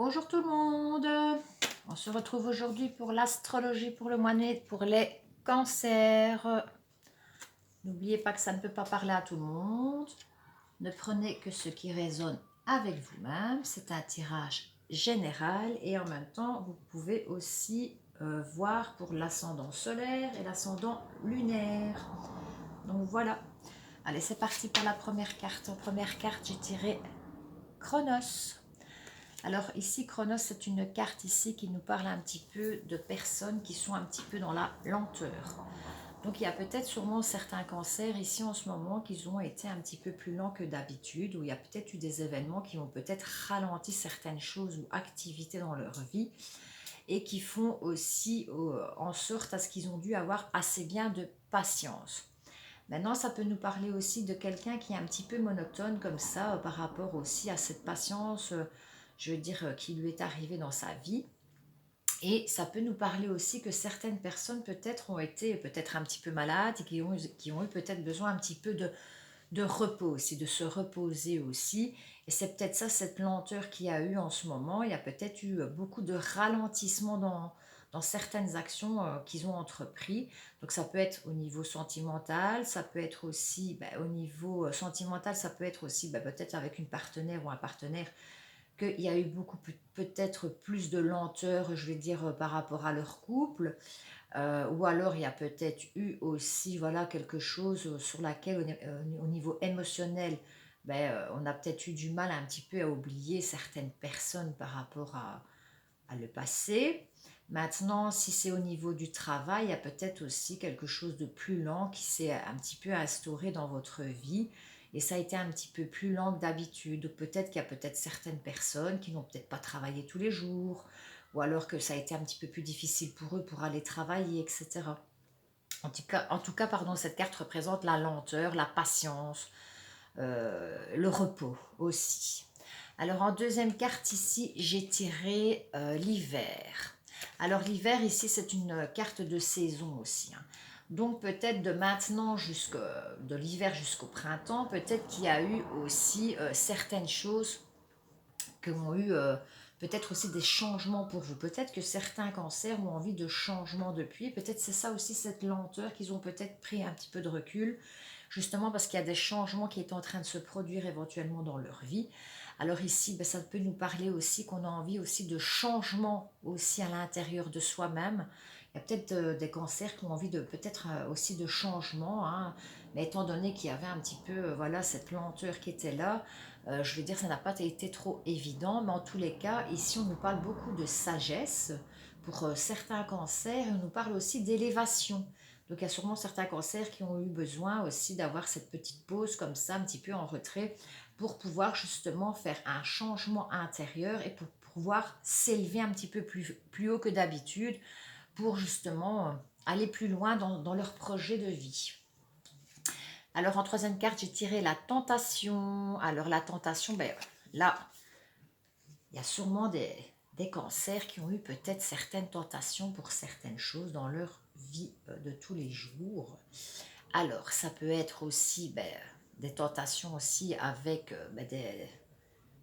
Bonjour tout le monde, on se retrouve aujourd'hui pour l'astrologie pour le mois de mai, pour les cancers. N'oubliez pas que ça ne peut pas parler à tout le monde. Ne prenez que ce qui résonne avec vous-même. C'est un tirage général et en même temps, vous pouvez aussi voir pour l'ascendant solaire et l'ascendant lunaire. Donc voilà. Allez, c'est parti pour la première carte. En première carte, j'ai tiré Chronos. Alors ici, Chronos, c'est une carte ici qui nous parle un petit peu de personnes qui sont un petit peu dans la lenteur. Donc il y a peut-être sûrement certains cancers ici en ce moment qui ont été un petit peu plus lents que d'habitude, ou il y a peut-être eu des événements qui ont peut-être ralenti certaines choses ou activités dans leur vie, et qui font aussi en sorte à ce qu'ils ont dû avoir assez bien de patience. Maintenant, ça peut nous parler aussi de quelqu'un qui est un petit peu monotone comme ça, par rapport aussi à cette patience, je veux dire, qui lui est arrivée dans sa vie. Et ça peut nous parler aussi que certaines personnes peut-être ont été peut-être un petit peu malades et qui ont eu peut-être besoin un petit peu de repos aussi, de se reposer aussi. Et c'est peut-être ça, cette lenteur qu'il y a eu en ce moment. Il y a peut-être eu beaucoup de ralentissement dans certaines actions qu'ils ont entrepris. Donc ça peut être au niveau sentimental, ça peut être aussi au niveau sentimental, ça peut être aussi peut-être avec une partenaire ou un partenaire qu'il y a eu beaucoup peut-être plus de lenteur, je vais dire, par rapport à leur couple. Ou alors il y a peut-être eu aussi voilà, quelque chose sur laquelle au niveau émotionnel, on a peut-être eu du mal un petit peu à oublier certaines personnes par rapport à le passé. Maintenant, si c'est au niveau du travail, il y a peut-être aussi quelque chose de plus lent qui s'est un petit peu instauré dans votre vie et ça a été un petit peu plus lent que d'habitude. Peut-être qu'il y a peut-être certaines personnes qui n'ont peut-être pas travaillé tous les jours ou alors que ça a été un petit peu plus difficile pour eux pour aller travailler, etc. En tout cas, pardon, cette carte représente la lenteur, la patience, le repos aussi. Alors en deuxième carte ici, j'ai tiré l'hiver. Alors l'hiver ici, c'est une carte de saison aussi, hein. Donc peut-être de maintenant de l'hiver jusqu'au printemps, peut-être qu'il y a eu aussi certaines choses qui ont eu peut-être aussi des changements pour vous. Peut-être que certains cancers ont envie de changement depuis. Peut-être c'est ça aussi, cette lenteur, qu'ils ont peut-être pris un petit peu de recul, justement parce qu'il y a des changements qui sont en train de se produire éventuellement dans leur vie. Alors ici, ça peut nous parler aussi qu'on a envie aussi de changement aussi à l'intérieur de soi-même. Il y a peut-être des cancers qui ont envie de peut-être aussi de changement, hein, mais étant donné qu'il y avait un petit peu voilà, cette lenteur qui était là, je veux dire, ça n'a pas été trop évident, mais en tous les cas, ici, on nous parle beaucoup de sagesse pour certains cancers, et on nous parle aussi d'élévation. Donc, il y a sûrement certains cancers qui ont eu besoin aussi d'avoir cette petite pause comme ça, un petit peu en retrait, pour pouvoir justement faire un changement intérieur et pour pouvoir s'élever un petit peu plus haut que d'habitude, pour justement aller plus loin dans leur projet de vie. Alors en troisième carte, j'ai tiré la tentation. Alors la tentation, là, il y a sûrement des cancers qui ont eu peut-être certaines tentations pour certaines choses dans leur vie de tous les jours. Alors ça peut être aussi des tentations aussi avec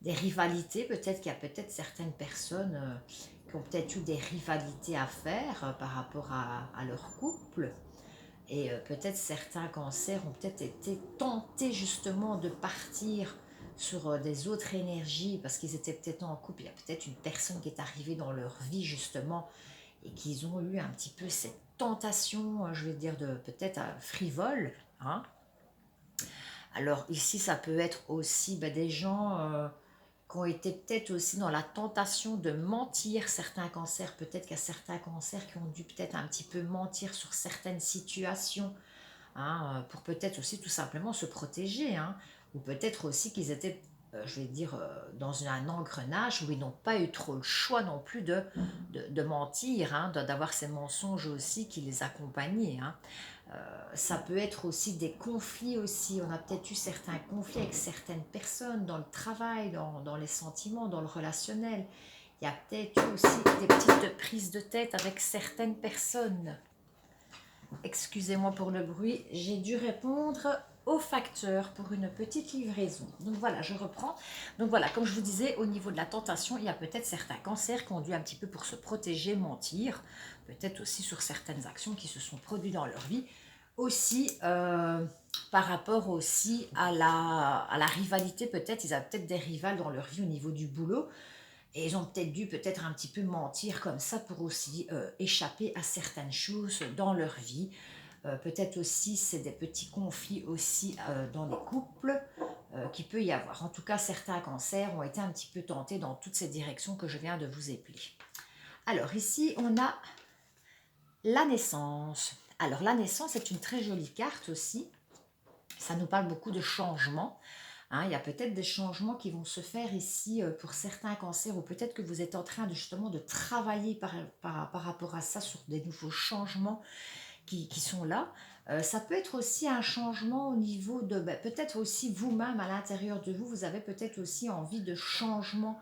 des rivalités. Peut-être qu'il y a peut-être certaines personnes qui ont peut-être eu des rivalités à faire par rapport à leur couple. Et peut-être certains cancers ont peut-être été tentés justement de partir sur des autres énergies parce qu'ils étaient peut-être en couple. Il y a peut-être une personne qui est arrivée dans leur vie justement et qu'ils ont eu un petit peu cette tentation, je vais dire, de peut-être frivole, hein. Alors ici, ça peut être aussi des gens qui ont été peut-être aussi dans la tentation de mentir. Certains cancers, peut-être qu'il y a certains cancers qui ont dû peut-être un petit peu mentir sur certaines situations, hein, pour peut-être aussi tout simplement se protéger, hein, ou peut-être aussi qu'ils étaient, je vais dire, dans un engrenage où ils n'ont pas eu trop le choix non plus de mentir, hein, d'avoir ces mensonges aussi qui les accompagnaient, hein. Ça peut être aussi des conflits aussi. On a peut-être eu certains conflits avec certaines personnes dans le travail, dans les sentiments, dans le relationnel. Il y a peut-être eu aussi des petites prises de tête avec certaines personnes. Excusez-moi pour le bruit, j'ai dû répondre au facteur pour une petite livraison. Donc voilà, je reprends. Donc voilà, comme je vous disais, au niveau de la tentation, il y a peut-être certains cancers qui ont dû un petit peu pour se protéger, mentir, peut-être aussi sur certaines actions qui se sont produites dans leur vie, aussi par rapport aussi à la rivalité, peut-être, ils avaient peut-être des rivales dans leur vie au niveau du boulot, et ils ont peut-être dû peut-être un petit peu mentir comme ça pour aussi échapper à certaines choses dans leur vie. Peut-être aussi, c'est des petits conflits aussi dans les couples qu'il peut y avoir. En tout cas, certains cancers ont été un petit peu tentés dans toutes ces directions que je viens de vous épeler. Alors ici, on a la naissance. Alors la naissance est une très jolie carte aussi. Ça nous parle beaucoup de changements. Hein, il y a peut-être des changements qui vont se faire ici pour certains cancers, ou peut-être que vous êtes en train de justement de travailler par rapport à ça sur des nouveaux changements qui sont là. Ça peut être aussi un changement au niveau de, peut-être aussi vous-même à l'intérieur de vous, vous avez peut-être aussi envie de changement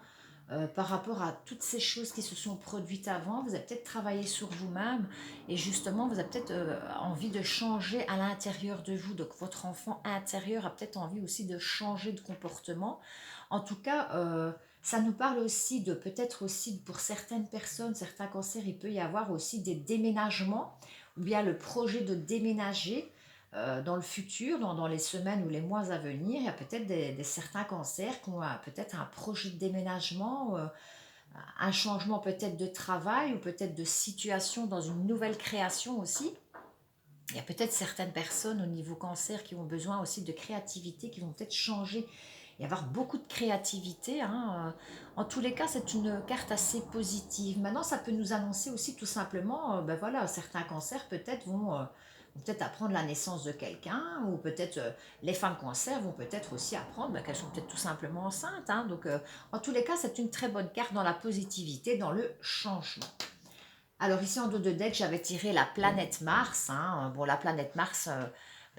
par rapport à toutes ces choses qui se sont produites avant. Vous avez peut-être travaillé sur vous-même et justement vous avez peut-être envie de changer à l'intérieur de vous. Donc votre enfant intérieur a peut-être envie aussi de changer de comportement. En tout cas, ça nous parle aussi de peut-être aussi pour certaines personnes, certains cancers, il peut y avoir aussi des déménagements ou bien le projet de déménager dans le futur, dans les semaines ou les mois à venir. Il y a peut-être certains cancers qui ont peut-être un projet de déménagement, un changement peut-être de travail ou peut-être de situation dans une nouvelle création aussi. Il y a peut-être certaines personnes au niveau cancer qui ont besoin aussi de créativité, qui vont peut-être changer et avoir beaucoup de créativité. Hein. En tous les cas, c'est une carte assez positive. Maintenant, ça peut nous annoncer aussi tout simplement, ben voilà, certains cancers peut-être vont peut-être apprendre la naissance de quelqu'un, ou peut-être les femmes cancer vont peut-être aussi apprendre qu'elles sont peut-être tout simplement enceintes. Hein. Donc, en tous les cas, c'est une très bonne carte dans la positivité, dans le changement. Alors ici en dos de deck, j'avais tiré la planète Mars. Hein. Bon, la planète Mars,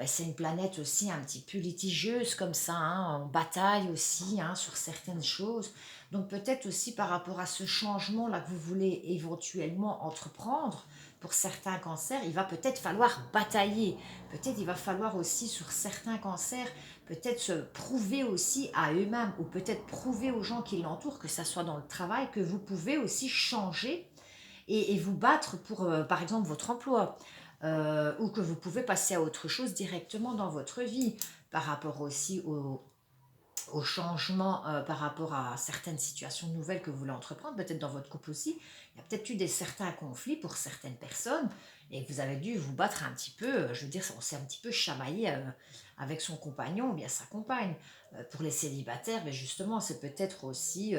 c'est une planète aussi un petit peu litigieuse comme ça. Hein. On bataille aussi hein, sur certaines choses. Donc peut-être aussi par rapport à ce changement-là que vous voulez éventuellement entreprendre, pour certains cancers, il va peut-être falloir batailler. Peut-être il va falloir aussi sur certains cancers, peut-être se prouver aussi à eux-mêmes, ou peut-être prouver aux gens qui l'entourent, que ça soit dans le travail, que vous pouvez aussi changer et vous battre pour, par exemple, votre emploi, ou que vous pouvez passer à autre chose directement dans votre vie, par rapport aussi au changement, par rapport à certaines situations nouvelles que vous voulez entreprendre, peut-être dans votre couple aussi. Il y a peut-être eu certains conflits pour certaines personnes, et vous avez dû vous battre un petit peu, je veux dire, on s'est un petit peu chamaillé avec son compagnon ou bien sa compagne. Pour les célibataires, mais justement, c'est peut-être aussi,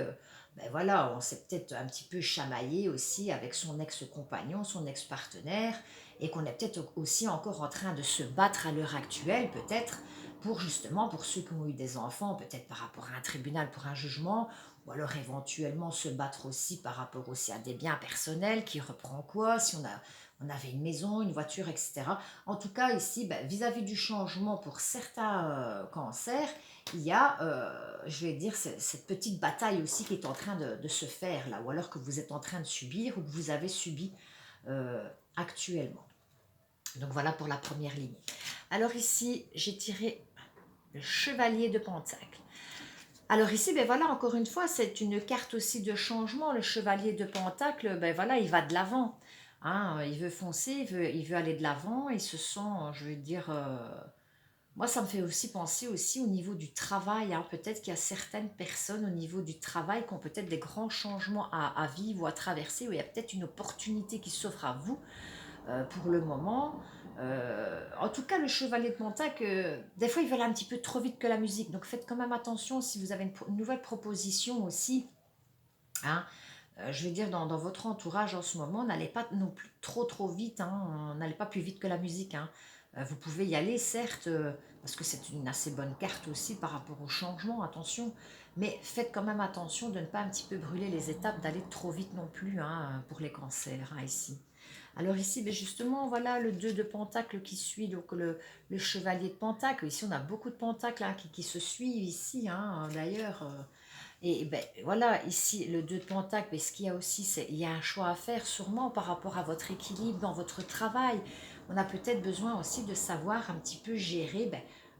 voilà, on s'est peut-être un petit peu chamaillé aussi avec son ex-compagnon, son ex-partenaire, et qu'on est peut-être aussi encore en train de se battre à l'heure actuelle, peut-être, pour justement, pour ceux qui ont eu des enfants, peut-être par rapport à un tribunal pour un jugement, ou alors éventuellement se battre aussi par rapport aussi à des biens personnels, qui reprend quoi, si on avait une maison, une voiture, etc. En tout cas, ici, vis-à-vis du changement pour certains cancers, il y a, je vais dire, cette petite bataille aussi qui est en train de se faire là, ou alors que vous êtes en train de subir ou que vous avez subi actuellement. Donc voilà pour la première ligne. Alors ici, j'ai tiré le chevalier de Pentacle. Alors ici, voilà, encore une fois, c'est une carte aussi de changement. Le chevalier de Pentacle, voilà, il va de l'avant. Hein, il veut foncer, il veut aller de l'avant. Il se sent, je veux dire, moi, ça me fait aussi penser aussi au niveau du travail. Hein. Peut-être qu'il y a certaines personnes au niveau du travail qui ont peut-être des grands changements à vivre ou à traverser, où il y a peut-être une opportunité qui s'offre à vous pour le moment. En tout cas, le chevalier de Pentacle, des fois, il va aller un petit peu trop vite que la musique. Donc, faites quand même attention si vous avez une nouvelle proposition aussi. Hein, je veux dire, dans votre entourage en ce moment, n'allez pas non plus trop vite. Hein, n'allez pas plus vite que la musique. Hein. Vous pouvez y aller, certes, parce que c'est une assez bonne carte aussi par rapport au changement, attention. Mais faites quand même attention de ne pas un petit peu brûler les étapes, d'aller trop vite non plus hein, pour les cancers hein, ici. Alors ici, justement, voilà le 2 de Pentacle qui suit, donc le chevalier de Pentacle. Ici, on a beaucoup de Pentacles hein, qui se suivent ici, hein, d'ailleurs. Et voilà, ici, le 2 de Pentacle, mais ce qu'il y a aussi, c'est il y a un choix à faire sûrement par rapport à votre équilibre dans votre travail. On a peut-être besoin aussi de savoir un petit peu gérer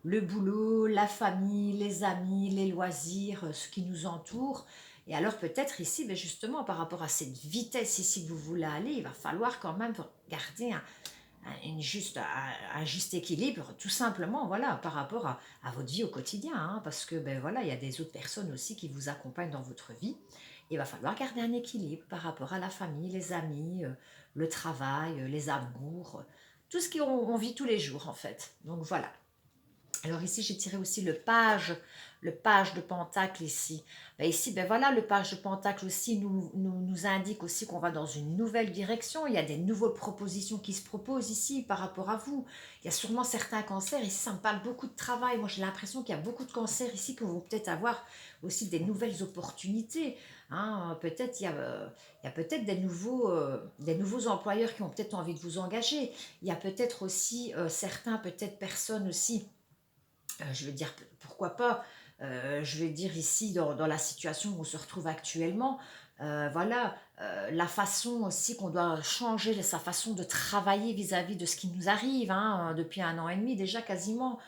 le boulot, la famille, les amis, les loisirs, ce qui nous entoure. Et alors peut-être ici, ben justement, par rapport à cette vitesse ici que vous voulez aller, il va falloir quand même garder un juste équilibre, tout simplement, voilà, par rapport à votre vie au quotidien, hein, parce que, ben voilà, il y a des autres personnes aussi qui vous accompagnent dans votre vie. Il va falloir garder un équilibre par rapport à la famille, les amis, le travail, les amours, tout ce qu'on vit tous les jours, en fait. Donc voilà. Alors ici, j'ai tiré aussi le page de Pentacle ici. Ben ici, ben voilà, le page de Pentacle aussi nous indique aussi qu'on va dans une nouvelle direction. Il y a des nouvelles propositions qui se proposent ici par rapport à vous. Il y a sûrement certains cancers. Ici, ça me parle beaucoup de travail. Moi, j'ai l'impression qu'il y a beaucoup de cancers ici qui vont peut-être avoir aussi des nouvelles opportunités. Hein. Peut-être il y a peut-être des nouveaux employeurs qui ont peut-être envie de vous engager. Il y a peut-être aussi certains, peut-être personnes aussi je veux dire, pourquoi pas, je vais dire ici, dans la situation où on se retrouve actuellement, voilà, la façon aussi qu'on doit changer sa façon de travailler vis-à-vis de ce qui nous arrive, hein, depuis 1 an et demi déjà quasiment.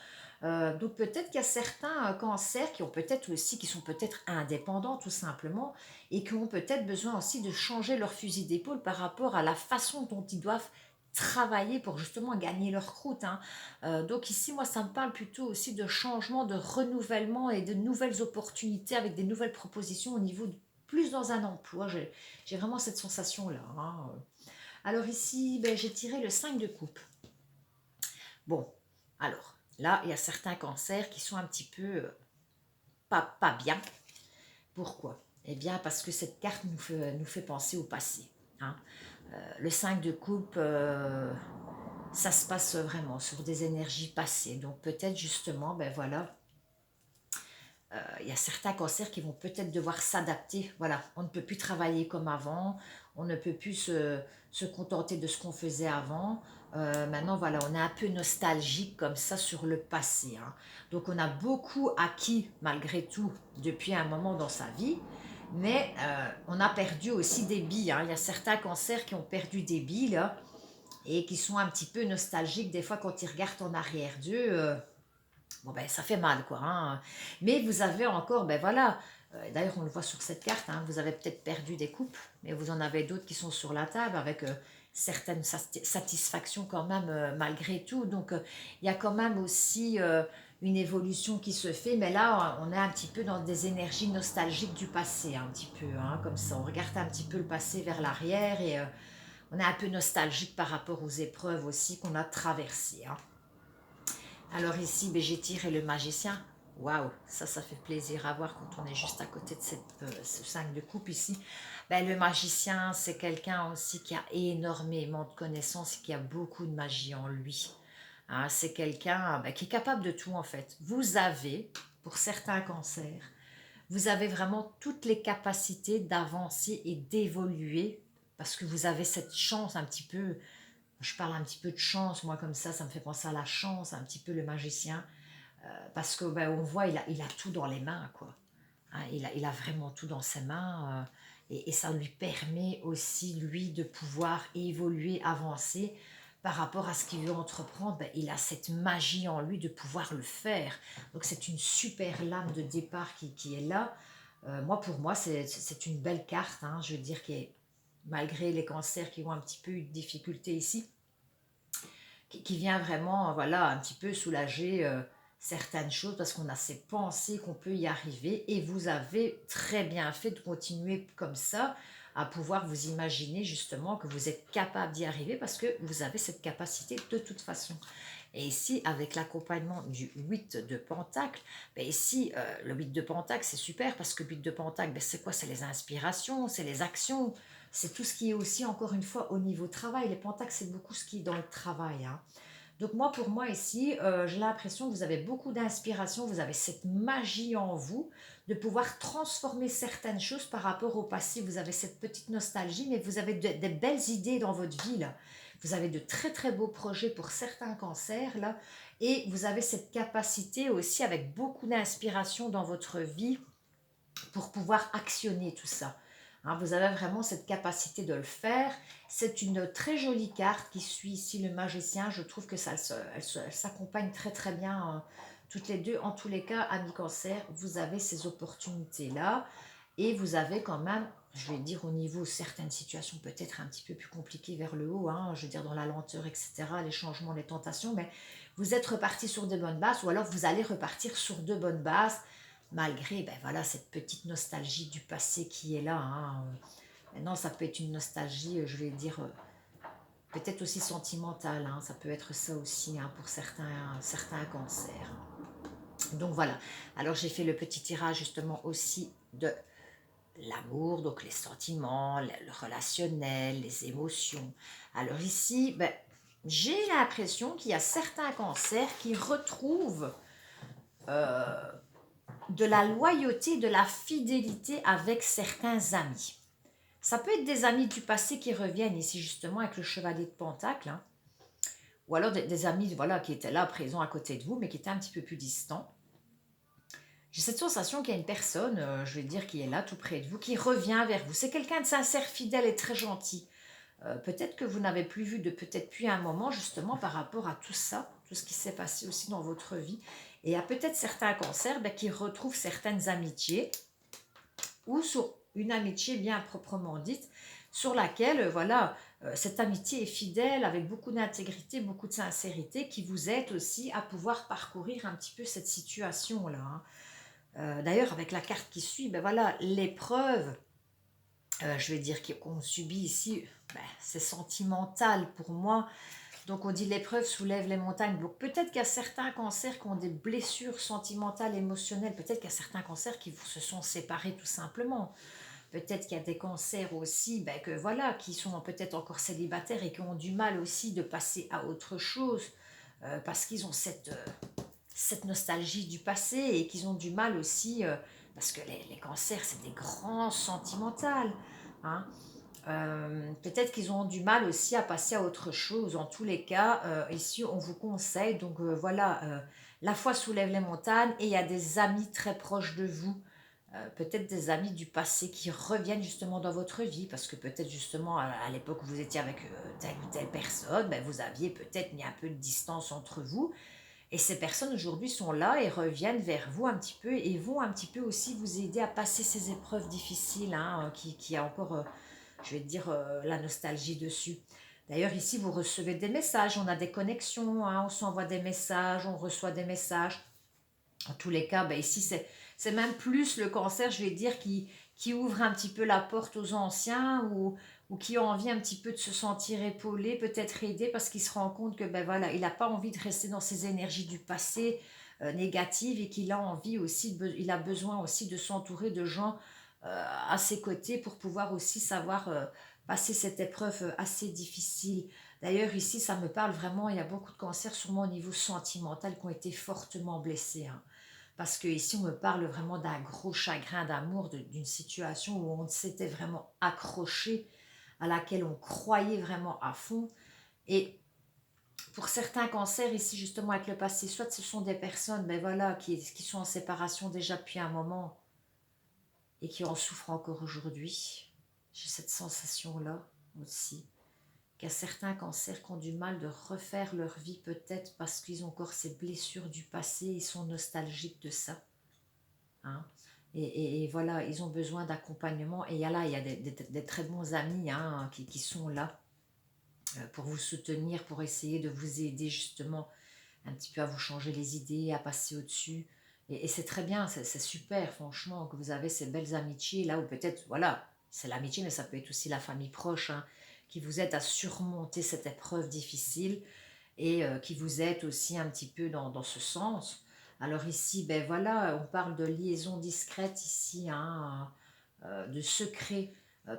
Donc peut-être qu'il y a certains cancers qui ont peut-être aussi, qui sont peut-être indépendants tout simplement, et qui ont peut-être besoin aussi de changer leur fusil d'épaule par rapport à la façon dont ils doivent travailler pour justement gagner leur croûte, hein. Donc ici, moi, ça me parle plutôt aussi de changement, de renouvellement et de nouvelles opportunités avec des nouvelles propositions au niveau plus dans un emploi. J'ai vraiment cette sensation-là, hein. Alors ici, ben, j'ai tiré le 5 de coupe. Bon, alors là, il y a certains cancers qui sont un petit peu pas bien. Pourquoi? Eh bien, parce que cette carte nous fait penser au passé, hein. Le 5 de coupe, ça se passe vraiment sur des énergies passées. Donc peut-être justement, ben voilà, il y a certains cancers qui vont peut-être devoir s'adapter. Voilà, on ne peut plus travailler comme avant, on ne peut plus se contenter de ce qu'on faisait avant. Maintenant, voilà, on est un peu nostalgique comme ça sur le passé, hein. Donc, on a beaucoup acquis malgré tout depuis un moment dans sa vie, mais on a perdu aussi des billes, hein. Il y a certains cancers qui ont perdu des billes là, et qui sont un petit peu nostalgiques des fois quand ils regardent en arrière d'eux. Bon, ben, ça fait mal, quoi, hein. Mais vous avez encore, ben voilà, d'ailleurs, on le voit sur cette carte, hein, vous avez peut-être perdu des coupes, mais vous en avez d'autres qui sont sur la table avec certaines satisfactions quand même, malgré tout. Donc, il y a quand même aussi une évolution qui se fait, mais là, on est un petit peu dans des énergies nostalgiques du passé, un petit peu, hein, comme ça. On regarde un petit peu le passé vers l'arrière et on est un peu nostalgique par rapport aux épreuves aussi qu'on a traversées, hein. Alors ici, ben, j'ai tiré le magicien. Waouh, ça fait plaisir à voir quand on est juste à côté de ce 5 de coupe ici. Ben, le magicien, c'est quelqu'un aussi qui a énormément de connaissances et qui a beaucoup de magie en lui. Hein, c'est quelqu'un ben, qui est capable de tout en fait. Vous avez, pour certains cancers, vous avez vraiment toutes les capacités d'avancer et d'évoluer parce que vous avez cette chance un petit peu. Je parle un petit peu de chance, moi comme ça me fait penser à la chance, un petit peu le magicien, parce que ben, on voit, il a tout dans les mains, quoi. Hein, il a vraiment tout dans ses mains, et ça lui permet aussi, lui, de pouvoir évoluer, avancer par rapport à ce qu'il veut entreprendre. Ben, il a cette magie en lui de pouvoir le faire. Donc c'est une super lame de départ qui est là. Moi, pour moi, c'est une belle carte, hein, je veux dire, malgré les cancers qui ont un petit peu eu de difficultés ici, qui vient vraiment, voilà, un petit peu soulager certaines choses parce qu'on a ces pensées qu'on peut y arriver et vous avez très bien fait de continuer comme ça à pouvoir vous imaginer justement que vous êtes capable d'y arriver parce que vous avez cette capacité de toute façon. Et ici, avec l'accompagnement du 8 de Pentacle, ben ici, le 8 de Pentacle, c'est super parce que le 8 de Pentacle, ben c'est quoi? C'est les inspirations, c'est les actions, c'est tout ce qui est aussi, encore une fois, au niveau travail. Les Pentacles, c'est beaucoup ce qui est dans le travail, hein. Donc moi, pour moi ici, j'ai l'impression que vous avez beaucoup d'inspiration, vous avez cette magie en vous de pouvoir transformer certaines choses par rapport au passé. Vous avez cette petite nostalgie, mais vous avez des belles idées dans votre vie, là. Vous avez de très très beaux projets pour certains cancers, là. Et vous avez cette capacité aussi avec beaucoup d'inspiration dans votre vie pour pouvoir actionner tout ça. Hein, vous avez vraiment cette capacité de le faire. C'est une très jolie carte qui suit ici le magicien. Je trouve que elle s'accompagne très très bien toutes les deux, en tous les cas, amis cancer, vous avez ces opportunités-là et vous avez quand même, je vais dire au niveau certaines situations peut-être un petit peu plus compliquées vers le haut, hein, je veux dire dans la lenteur, etc., les changements, les tentations, mais vous êtes reparti sur de bonnes bases ou alors vous allez repartir sur de bonnes bases malgré ben voilà, cette petite nostalgie du passé qui est là. Hein. Maintenant, ça peut être une nostalgie, je vais dire, peut-être aussi sentimentale. Hein. Ça peut être ça aussi hein, pour certains cancers. Donc voilà. Alors j'ai fait le petit tirage justement aussi de l'amour, donc les sentiments, le relationnel, les émotions. Alors ici, ben, j'ai l'impression qu'il y a certains cancers qui retrouvent de la loyauté, de la fidélité avec certains amis. Ça peut être des amis du passé qui reviennent ici justement avec le chevalier de Pentacle, hein, ou alors des amis voilà, qui étaient là, présents à côté de vous, mais qui étaient un petit peu plus distants. J'ai cette sensation qu'il y a une personne, je vais dire, qui est là tout près de vous, qui revient vers vous. C'est quelqu'un de sincère, fidèle et très gentil. Peut-être que vous n'avez plus vu peut-être depuis un moment, justement, par rapport à tout ça, tout ce qui s'est passé aussi dans votre vie. Et il y a peut-être certains cancers qui retrouvent certaines amitiés, ou sur une amitié bien proprement dite, sur laquelle, voilà, cette amitié est fidèle, avec beaucoup d'intégrité, beaucoup de sincérité, qui vous aide aussi à pouvoir parcourir un petit peu cette situation-là. Hein. D'ailleurs, avec la carte qui suit, ben voilà, l'épreuve, je vais dire qu'on subit ici, ben, c'est sentimental pour moi. Donc on dit l'épreuve soulève les montagnes. Donc peut-être qu'il y a certains cancers qui ont des blessures sentimentales, émotionnelles. Peut-être qu'il y a certains cancers qui se sont séparés tout simplement. Peut-être qu'il y a des cancers aussi ben, que, voilà, qui sont peut-être encore célibataires et qui ont du mal aussi de passer à autre chose parce qu'ils ont cette nostalgie du passé et qu'ils ont du mal aussi, parce que les cancers, c'est des grands sentimentales. Hein. Peut-être qu'ils ont du mal aussi à passer à autre chose. En tous les cas, ici, on vous conseille, donc voilà, la foi soulève les montagnes et il y a des amis très proches de vous. Peut-être des amis du passé qui reviennent justement dans votre vie, parce que peut-être justement à l'époque où vous étiez avec telle ou telle personne, ben, vous aviez peut-être mis un peu de distance entre vous, et ces personnes aujourd'hui sont là et reviennent vers vous un petit peu et vont un petit peu aussi vous aider à passer ces épreuves difficiles hein, qui a encore, je vais dire, la nostalgie dessus. D'ailleurs, ici, vous recevez des messages, on a des connexions, hein, on s'envoie des messages, on reçoit des messages. En tous les cas, ben ici, c'est même plus le cancer, je vais dire, qui ouvre un petit peu la porte aux anciens ou qui ont envie un petit peu de se sentir épaulé, peut-être aidé, parce qu'il se rend compte que ben voilà, il n'a pas envie de rester dans ces énergies du passé négatives et qu'il a envie aussi, il a besoin aussi de s'entourer de gens à ses côtés pour pouvoir aussi savoir passer cette épreuve assez difficile. D'ailleurs, ici, ça me parle vraiment, il y a beaucoup de cancers, sûrement au niveau sentimental, qui ont été fortement blessés. Hein. Parce que ici, on me parle vraiment d'un gros chagrin d'amour, d'une situation où on s'était vraiment accroché, à laquelle on croyait vraiment à fond. Et pour certains cancers, ici justement avec le passé, soit ce sont des personnes ben voilà, qui sont en séparation déjà depuis un moment et qui en souffrent encore aujourd'hui. J'ai cette sensation-là aussi. Qu'il y a certains cancers qui ont du mal de refaire leur vie peut-être parce qu'ils ont encore ces blessures du passé, ils sont nostalgiques de ça. Hein. Et voilà, ils ont besoin d'accompagnement. Et il y a des très bons amis hein, qui sont là pour vous soutenir, pour essayer de vous aider justement un petit peu à vous changer les idées, à passer au-dessus. Et c'est très bien, c'est super franchement que vous avez ces belles amitiés là où peut-être, voilà, c'est l'amitié, mais ça peut être aussi la famille proche hein, qui vous aide à surmonter cette épreuve difficile et qui vous aide aussi un petit peu dans ce sens. Alors ici, ben voilà, on parle de liaison discrète ici, hein, de secret.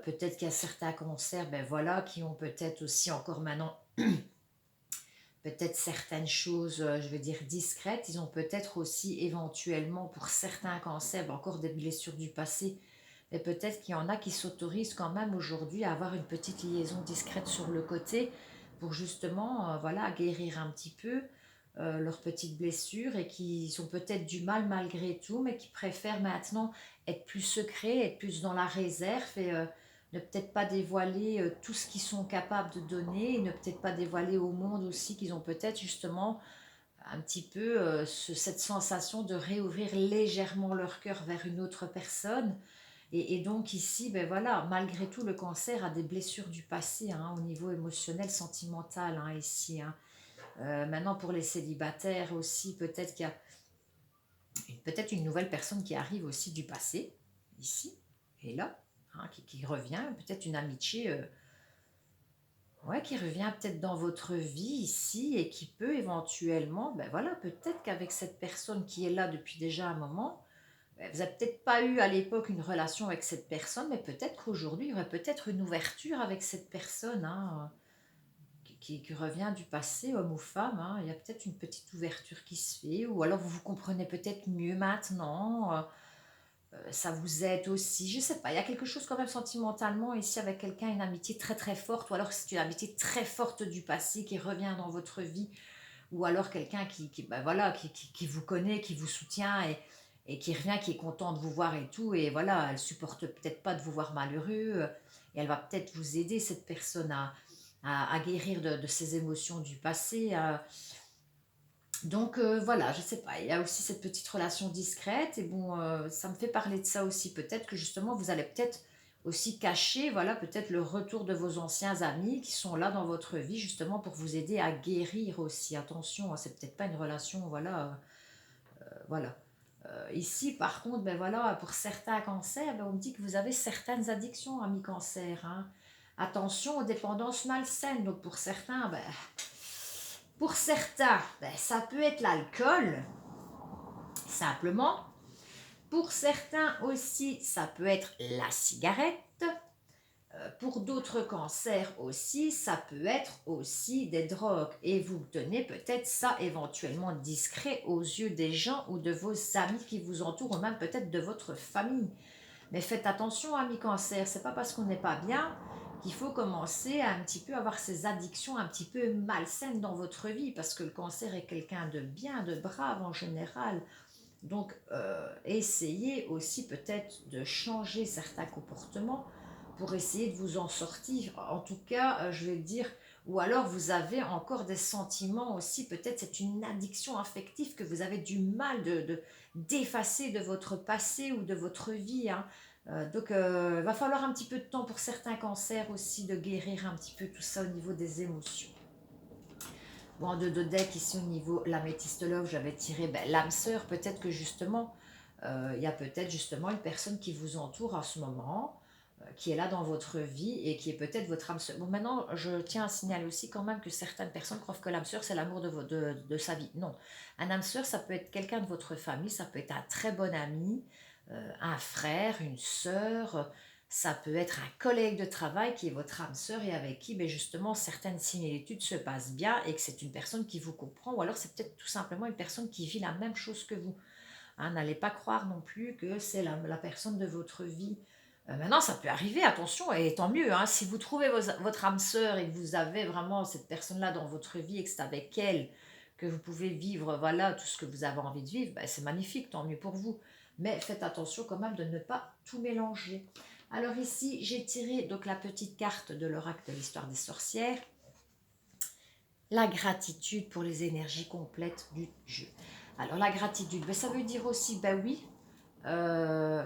Peut-être qu'il y a certains concerts, ben voilà, qui ont peut-être aussi encore maintenant peut-être certaines choses, je veux dire, discrètes. Ils ont peut-être aussi éventuellement, pour certains cancers, ben encore des blessures du passé. Mais peut-être qu'il y en a qui s'autorisent quand même aujourd'hui à avoir une petite liaison discrète sur le côté pour justement, voilà, guérir un petit peu leurs petites blessures et qui ont peut-être du mal malgré tout, mais qui préfèrent maintenant être plus secrets, être plus dans la réserve et ne peut-être pas dévoiler tout ce qu'ils sont capables de donner et ne peut-être pas dévoiler au monde aussi qu'ils ont peut-être justement un petit peu cette sensation de réouvrir légèrement leur cœur vers une autre personne. Et donc ici, ben voilà, malgré tout, le cancer a des blessures du passé hein, au niveau émotionnel, sentimental hein, ici. Hein. Maintenant, pour les célibataires aussi, peut-être qu'il y a peut-être une nouvelle personne qui arrive aussi du passé, ici et là, hein, qui revient, peut-être une amitié ouais, qui revient peut-être dans votre vie ici et qui peut éventuellement, ben voilà, peut-être qu'avec cette personne qui est là depuis déjà un moment, vous n'avez peut-être pas eu à l'époque une relation avec cette personne, mais peut-être qu'aujourd'hui, il y aurait peut-être une ouverture avec cette personne hein, qui revient du passé, homme ou femme. Hein. Il y a peut-être une petite ouverture qui se fait, ou alors vous vous comprenez peut-être mieux maintenant. Ça vous aide aussi, je sais pas, il y a quelque chose quand même sentimentalement ici avec quelqu'un, une amitié très très forte, ou alors c'est une amitié très forte du passé qui revient dans votre vie, ou alors quelqu'un ben voilà, qui vous connaît, qui vous soutient et qui revient, qui est content de vous voir et tout, et voilà, elle supporte peut-être pas de vous voir malheureux, et elle va peut-être vous aider, cette personne, à guérir de ses émotions du passé. Donc voilà, je sais pas, il y a aussi cette petite relation discrète, et bon, ça me fait parler de ça aussi, peut-être que justement vous allez peut-être aussi cacher, voilà, peut-être le retour de vos anciens amis qui sont là dans votre vie justement pour vous aider à guérir aussi. Attention, hein, c'est peut-être pas une relation, voilà, voilà. Ici, par contre, ben voilà, pour certains cancers, ben on me dit que vous avez certaines addictions, amis cancer. Hein. Attention aux dépendances malsaines. Donc pour certains, ben, ça peut être l'alcool, simplement. Pour certains aussi, ça peut être la cigarette. Pour d'autres cancers aussi, ça peut être aussi des drogues. Et vous tenez peut-être ça éventuellement discret aux yeux des gens ou de vos amis qui vous entourent, ou même peut-être de votre famille. Mais faites attention, amis cancer, c'est pas parce qu'on n'est pas bien qu'il faut commencer à un petit peu avoir ces addictions un petit peu malsaines dans votre vie, parce que le cancer est quelqu'un de bien, de brave en général. Donc, essayez aussi peut-être de changer certains comportements pour essayer de vous en sortir. En tout cas, je vais dire, ou alors vous avez encore des sentiments aussi, peut-être c'est une addiction affective que vous avez du mal d'effacer de votre passé ou de votre vie. Hein. Donc, il va falloir un petit peu de temps pour certains cancers aussi de guérir un petit peu tout ça au niveau des émotions. Bon, de deck ici au niveau l'améthyste love, j'avais tiré ben, l'âme sœur. Peut-être que justement, il y a peut-être justement une personne qui vous entoure en ce moment, qui est là dans votre vie et qui est peut-être votre âme sœur. Bon, maintenant, je tiens à signaler aussi quand même que certaines personnes croient que l'âme sœur, c'est l'amour de sa vie. Non, un âme sœur, ça peut être quelqu'un de votre famille, ça peut être un très bon ami, un frère, une sœur, ça peut être un collègue de travail qui est votre âme sœur et avec qui ben justement certaines similitudes se passent bien et que c'est une personne qui vous comprend, ou alors c'est peut-être tout simplement une personne qui vit la même chose que vous. Hein, n'allez pas croire non plus que c'est la personne de votre vie. Maintenant, ça peut arriver, attention, et tant mieux. Hein, si vous trouvez votre âme sœur et que vous avez vraiment cette personne-là dans votre vie et que c'est avec elle que vous pouvez vivre voilà, tout ce que vous avez envie de vivre, ben, c'est magnifique, tant mieux pour vous. Mais faites attention quand même de ne pas tout mélanger. Alors ici, j'ai tiré donc la petite carte de l'oracle de l'histoire des sorcières. La gratitude pour les énergies complètes du jeu. Alors la gratitude, ben, ça veut dire aussi, ben oui,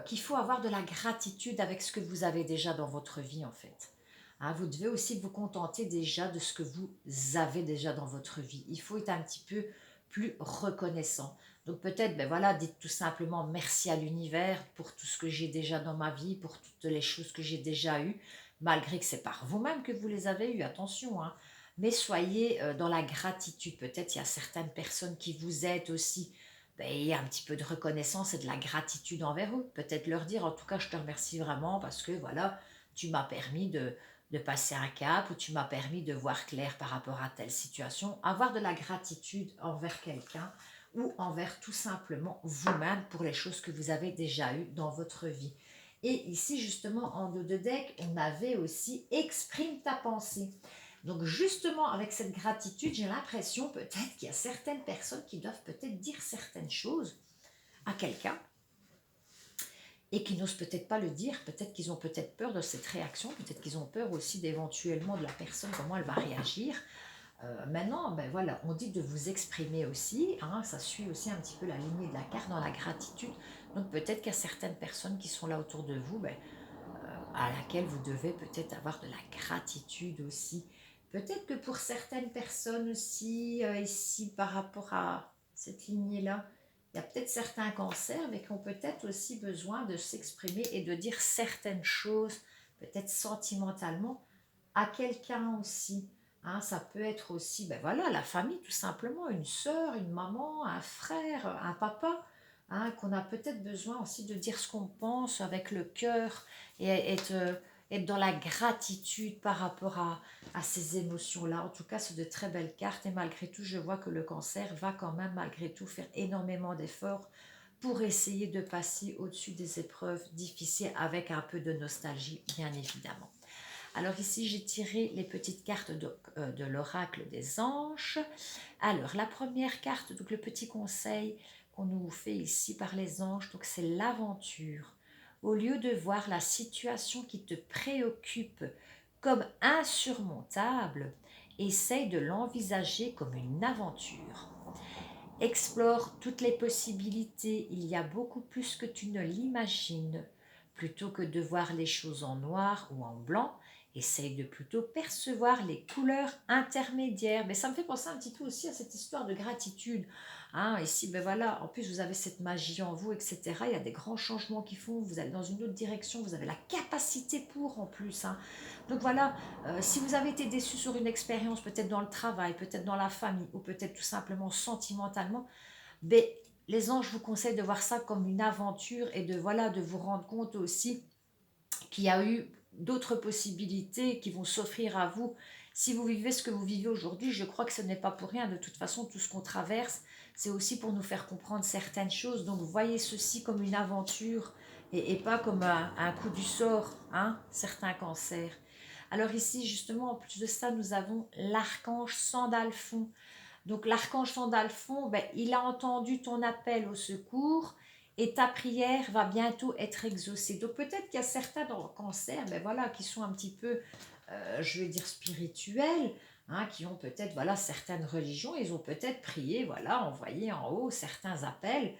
qu'il faut avoir de la gratitude avec ce que vous avez déjà dans votre vie en fait. Hein, vous devez aussi vous contenter déjà de ce que vous avez déjà dans votre vie. Il faut être un petit peu plus reconnaissant. Donc peut-être, ben voilà, dites tout simplement merci à l'univers pour tout ce que j'ai déjà dans ma vie, pour toutes les choses que j'ai déjà eues, malgré que c'est par vous-même que vous les avez eues, attention. Hein. Mais soyez dans la gratitude. Peut-être il y a certaines personnes qui vous aident aussi, ben, il y a un petit peu de reconnaissance et de la gratitude envers eux. Peut-être leur dire, en tout cas, je te remercie vraiment parce que voilà, tu m'as permis de passer un cap, ou tu m'as permis de voir clair par rapport à telle situation. Avoir de la gratitude envers quelqu'un ou envers tout simplement vous-même pour les choses que vous avez déjà eues dans votre vie. Et ici, justement, en dos de deck, on avait aussi exprime ta pensée. Donc justement, avec cette gratitude, j'ai l'impression peut-être qu'il y a certaines personnes qui doivent peut-être dire certaines choses à quelqu'un et qui n'osent peut-être pas le dire. Peut-être qu'ils ont peut-être peur de cette réaction, peut-être qu'ils ont peur aussi d'éventuellement de la personne, comment elle va réagir. Maintenant, ben voilà, on dit de vous exprimer aussi, hein, ça suit aussi un petit peu la lignée de la carte dans la gratitude. Donc peut-être qu'il y a certaines personnes qui sont là autour de vous, ben, à laquelle vous devez peut-être avoir de la gratitude aussi. Peut-être que pour certaines personnes aussi, ici par rapport à cette lignée-là, il y a peut-être certains cancers, mais qui ont peut-être aussi besoin de s'exprimer et de dire certaines choses, peut-être sentimentalement, à quelqu'un aussi. Hein, ça peut être aussi, ben voilà, la famille tout simplement, une sœur, une maman, un frère, un papa, hein, qu'on a peut-être besoin aussi de dire ce qu'on pense avec le cœur et être dans la gratitude par rapport à ces émotions-là. En tout cas, c'est de très belles cartes et malgré tout, je vois que le cancer va quand même malgré tout faire énormément d'efforts pour essayer de passer au-dessus des épreuves difficiles avec un peu de nostalgie, bien évidemment. Alors ici, j'ai tiré les petites cartes de l'oracle des anges. Alors, la première carte, donc le petit conseil qu'on nous fait ici par les anges, donc c'est l'aventure. Au lieu de voir la situation qui te préoccupe comme insurmontable, essaye de l'envisager comme une aventure. Explore toutes les possibilités, il y a beaucoup plus que tu ne l'imagines. Plutôt que de voir les choses en noir ou en blanc, essaye de plutôt percevoir les couleurs intermédiaires. Mais ça me fait penser un petit peu aussi à cette histoire de gratitude. Hein, ici, ben voilà, en plus vous avez cette magie en vous, etc. Il y a des grands changements qui font, vous allez dans une autre direction, vous avez la capacité pour en plus. Hein. Donc voilà, si vous avez été déçu sur une expérience, peut-être dans le travail, peut-être dans la famille, ou peut-être tout simplement sentimentalement, ben, les anges vous conseillent de voir ça comme une aventure et de, voilà, de vous rendre compte aussi qu'il y a eu d'autres possibilités qui vont s'offrir à vous. Si vous vivez ce que vous vivez aujourd'hui, je crois que ce n'est pas pour rien. De toute façon, tout ce qu'on traverse, c'est aussi pour nous faire comprendre certaines choses. Donc, voyez ceci comme une aventure et pas comme un coup du sort, hein, certains cancers. Alors ici, justement, en plus de ça, nous avons l'archange Sandalphon. Donc l'archange Sandalphon, ben, il a entendu ton appel au secours et ta prière va bientôt être exaucée. Donc peut-être qu'il y a certains dans le cancer, ben voilà, qui sont un petit peu, je vais dire spirituels, hein, qui ont peut-être voilà certaines religions, ils ont peut-être prié, voilà, envoyé en haut certains appels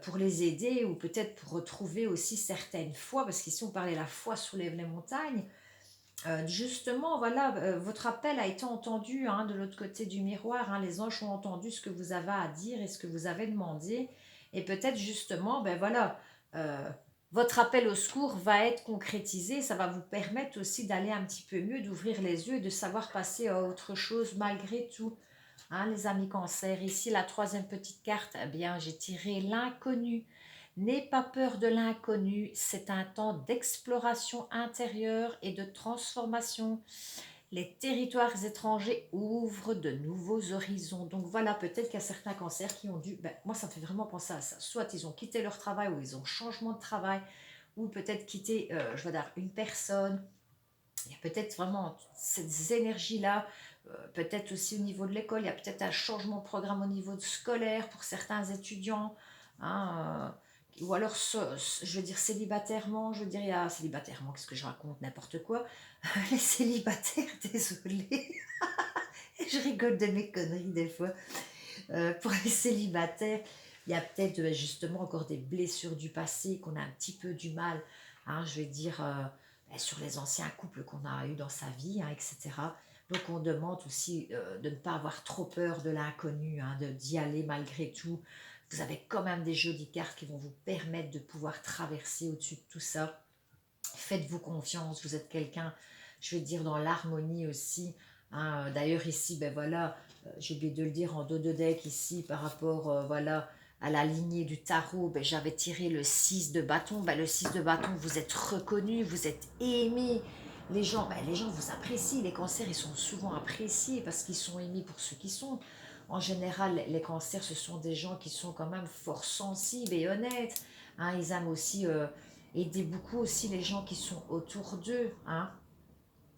pour les aider ou peut-être pour retrouver aussi certaines foi, parce qu'ici on parlait la foi soulève les montagnes. Justement, voilà, votre appel a été entendu hein, de l'autre côté du miroir. Hein, les anges ont entendu ce que vous avez à dire et ce que vous avez demandé. Et peut-être justement, ben voilà, euh, votre appel au secours va être concrétisé. Ça va vous permettre aussi d'aller un petit peu mieux, d'ouvrir les yeux et de savoir passer à autre chose malgré tout. Hein, les amis cancer, ici la troisième petite carte, eh bien j'ai tiré l'inconnu. N'aie pas peur de l'inconnu, c'est un temps d'exploration intérieure et de transformation. Les territoires étrangers ouvrent de nouveaux horizons. Donc voilà, peut-être qu'il y a certains cancers qui ont dû, ben, moi ça me fait vraiment penser à ça, soit ils ont quitté leur travail ou ils ont changement de travail, ou peut-être quitté, je veux dire, une personne. Il y a peut-être vraiment ces énergies-là, peut-être aussi au niveau de l'école, il y a peut-être un changement de programme au niveau scolaire pour certains étudiants, hein, ou alors, je veux dire célibatairement, je veux dire, il y a célibatairement, qu'est-ce que je raconte, n'importe quoi, les célibataires, désolée, je rigole de mes conneries des fois, pour les célibataires, il y a peut-être justement encore des blessures du passé qu'on a un petit peu du mal, hein, je vais dire, sur les anciens couples qu'on a eu dans sa vie, hein, etc. Donc on demande aussi de ne pas avoir trop peur de l'inconnu, hein, d'y aller malgré tout. Vous avez quand même des jolies cartes qui vont vous permettre de pouvoir traverser au-dessus de tout ça. Faites-vous confiance, vous êtes quelqu'un, je vais dire, dans l'harmonie aussi. Hein. D'ailleurs ici, ben voilà, j'ai oublié de le dire en dos de deck ici par rapport voilà, à la lignée du tarot, ben, j'avais tiré le 6 de bâton. Ben, le 6 de bâton, vous êtes reconnu, vous êtes aimé. Les gens vous apprécient. Les cancers, ils sont souvent appréciés parce qu'ils sont aimés pour ceux qui sont. En général, les cancers, ce sont des gens qui sont quand même fort sensibles et honnêtes. Hein, ils aiment aussi aider beaucoup aussi les gens qui sont autour d'eux. Hein.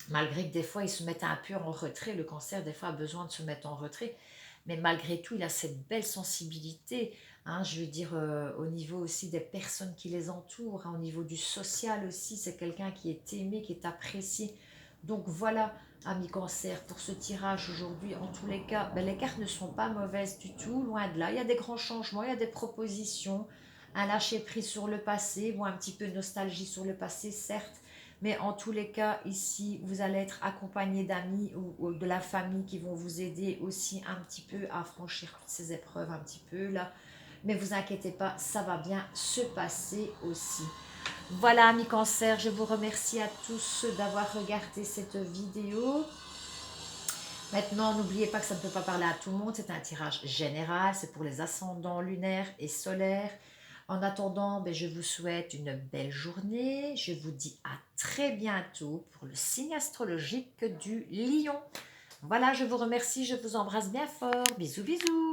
Malgré que des fois, ils se mettent un peu en retrait. Le cancer, des fois, a besoin de se mettre en retrait. Mais malgré tout, il a cette belle sensibilité. Hein, je veux dire, au niveau aussi des personnes qui les entourent, hein, au niveau du social aussi, c'est quelqu'un qui est aimé, qui est apprécié. Donc voilà, amis cancer, pour ce tirage aujourd'hui, en tous les cas, ben, les cartes ne sont pas mauvaises du tout, loin de là. Il y a des grands changements, il y a des propositions, un lâcher-prise sur le passé, bon, un petit peu de nostalgie sur le passé, certes, mais en tous les cas, ici, vous allez être accompagné d'amis ou de la famille qui vont vous aider aussi un petit peu à franchir toutes ces épreuves un petit peu là. Mais vous inquiétez pas, ça va bien se passer aussi. Voilà, amis cancer, je vous remercie à tous d'avoir regardé cette vidéo. Maintenant, n'oubliez pas que ça ne peut pas parler à tout le monde, c'est un tirage général, c'est pour les ascendants lunaires et solaires. En attendant, ben, je vous souhaite une belle journée. Je vous dis à très bientôt pour le signe astrologique du Lion. Voilà, je vous remercie, je vous embrasse bien fort. Bisous, bisous.